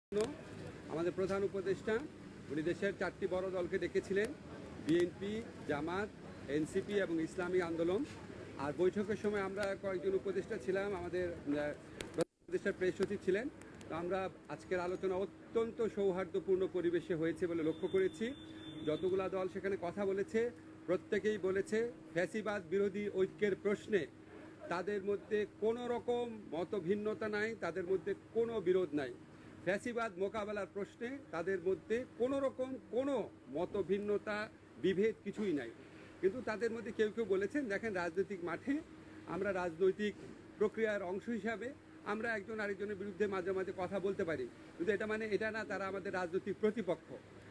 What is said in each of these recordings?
আমাদের প্রধান উপদেষ্টা উনি দেশের 4টি বড় দলকে ডেকেছিলেন, বিএনপি, জামাত, এনসিপি এবং ইসলামী আন্দোলন। আর বৈঠকের সময় আমরা কয়েকজন উপদেষ্টা ছিলাম, আমাদের প্রধান উপদেষ্টার প্রেস সচিব ছিলেন। তো আমরা আজকের আলোচনা অত্যন্ত সৌহার্দ্যপূর্ণ পরিবেশে হয়েছে বলে লক্ষ্য করেছি। যতগুলা দল সেখানে কথা বলেছে প্রত্যেকেই বলেছে ফ্যাসিবাদ বিরোধী ঐক্যের প্রশ্নে তাদের মধ্যে কোনো রকম মতভিন্নতা নাই, তাদের মধ্যে কোনো বিরোধ নাই। ফ্যাসিবাদ মোকাবেলার প্রশ্নে তাদের মধ্যে কোনো রকম কোনো মতভিন্নতা বিভেদ কিছুই নাই। কিন্তু তাদের মধ্যে কেউ কেউ বলেছেন, দেখেন রাজনৈতিক মাঠে আমরা রাজনৈতিক প্রক্রিয়ার অংশ হিসাবে আমরা একজন আরেকজনের বিরুদ্ধে মাঝে মাঝে কথা বলতে পারি, কিন্তু এটা না তারা আমাদের রাজনৈতিক প্রতিপক্ষ,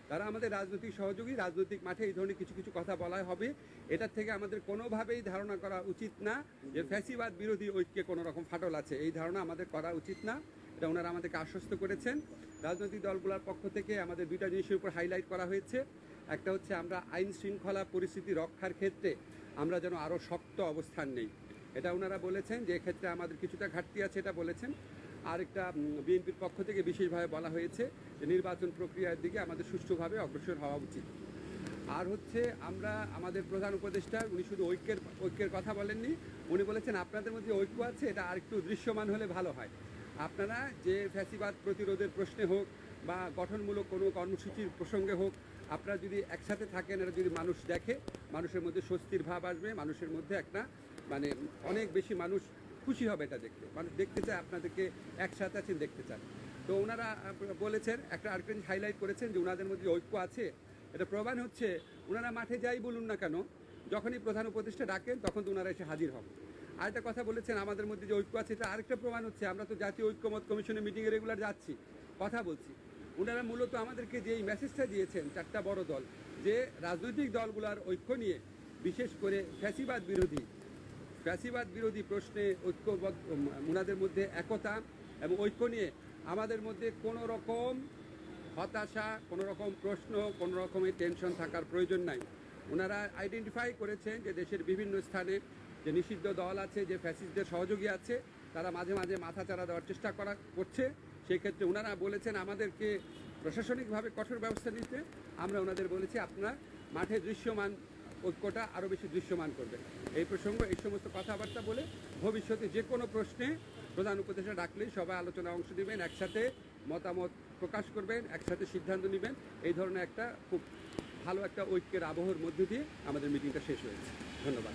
তারা আমাদের রাজনৈতিক সহযোগী। রাজনৈতিক মাঠে এই ধরনের কিছু কিছু কথা বলা হবে, এটার থেকে আমাদের কোনোভাবেই ধারণা করা উচিত না যে ফ্যাসিবাদ বিরোধী ঐক্যে কোনো রকম ফাটল আছে। এই ধারণা আমাদের করা উচিত না, এটা ওনারা আমাদেরকে আশ্বস্ত করেছেন। রাজনৈতিক দলগুলোর পক্ষ থেকে আমাদের দুইটা জিনিসের উপর হাইলাইট করা হয়েছে। একটা হচ্ছে আমরা আইন শৃঙ্খলা পরিস্থিতি রক্ষার ক্ষেত্রে আমরা যেন আরও শক্ত অবস্থান নেই, এটা ওনারা বলেছেন যে এক্ষেত্রে আমাদের কিছুটা ঘাটতি আছে, এটা বলেছেন। আরেকটা বিএনপির পক্ষ থেকে বিশেষভাবে বলা হয়েছে যে নির্বাচন প্রক্রিয়ার দিকে আমাদের সুষ্ঠুভাবে অগ্রসর হওয়া উচিত। আর হচ্ছে আমরা আমাদের প্রধান উপদেষ্টা উনি শুধু ঐক্যের কথা বলেননি, উনি বলেছেন আপনাদের মধ্যে ঐক্য আছে, এটা আরেকটু দৃশ্যমান হলে ভালো হয়। আপনারা যে ফ্যাসিবাদ প্রতিরোধের প্রশ্নে হোক বা গঠনমূলক কোনো কর্মসূচির প্রসঙ্গে হোক, আপনারা যদি একসাথে থাকেন, এটা যদি মানুষ দেখে, মানুষের মধ্যে স্বস্তির ভাব আসবে, মানুষের মধ্যে একটা অনেক বেশি মানুষ খুশি হবে এটা দেখতে, মানুষ দেখতে চায় আপনাদেরকে একসাথে আছেন, দেখতে চান। তো ওনারা বলেছেন, আরেকটা হাইলাইট করেছেন যে ওনাদের মধ্যে ঐক্য আছে। এটা প্রমাণ হচ্ছে ওনারা মাঠে যাই বলুন না কেন, যখনই প্রধান উপদেষ্টা ডাকেন তখন তো ওনারা এসে হাজির হন। আরেকটা কথা বলেছেন আমাদের মধ্যে যে ঐক্য আছে, এটা আরেকটা প্রমাণ হচ্ছে আমরা তো জাতীয় ঐক্যমত কমিশনের মিটিংয়ে রেগুলার যাচ্ছি, কথা বলছি। ওনারা মূলত আমাদেরকে যে এই মেসেজটা দিয়েছেন 4টা বড় দল, যে রাজনৈতিক দলগুলোর ঐক্য নিয়ে, বিশেষ করে ফ্যাসিবাদ বিরোধী প্রশ্নে ঐক্যবদ্ধ, ওনাদের মধ্যে একতা এবং ঐক্য নিয়ে আমাদের মধ্যে কোনো রকম হতাশা, কোনো রকম প্রশ্ন, কোনো রকমের টেনশন থাকার প্রয়োজন নাই। ওনারা আইডেন্টিফাই করেছেন যে দেশের বিভিন্ন স্থানে যে নিষিদ্ধ দল আছে, যে ফ্যাসিস্টদের সহযোগী আছে, তারা মাঝে মাঝে মাথাচাড়া দেওয়ার চেষ্টা করছে। সেক্ষেত্রে ওনারা বলেছেন আমাদেরকে প্রশাসনিকভাবে কঠোর ব্যবস্থা নিতে। আমরা ওনাদের বলেছি আপনারা মাঠে দৃশ্যমান ঐক্যটা আরও বেশি দৃশ্যমান করবেন। এই প্রসঙ্গ, এই সমস্ত কথাবার্তা বলে ভবিষ্যতে যে কোনো প্রশ্নে প্রধান উপদেষ্টা ডাকলেই সবাই আলোচনায় অংশ নেবেন, একসাথে মতামত প্রকাশ করবেন, একসাথে সিদ্ধান্ত নেবেন। এই ধরনের একটা খুব ভালো একটা ঐক্যের আবহের মধ্য দিয়ে আমাদের মিটিংটা শেষ হয়েছে। ধন্যবাদ।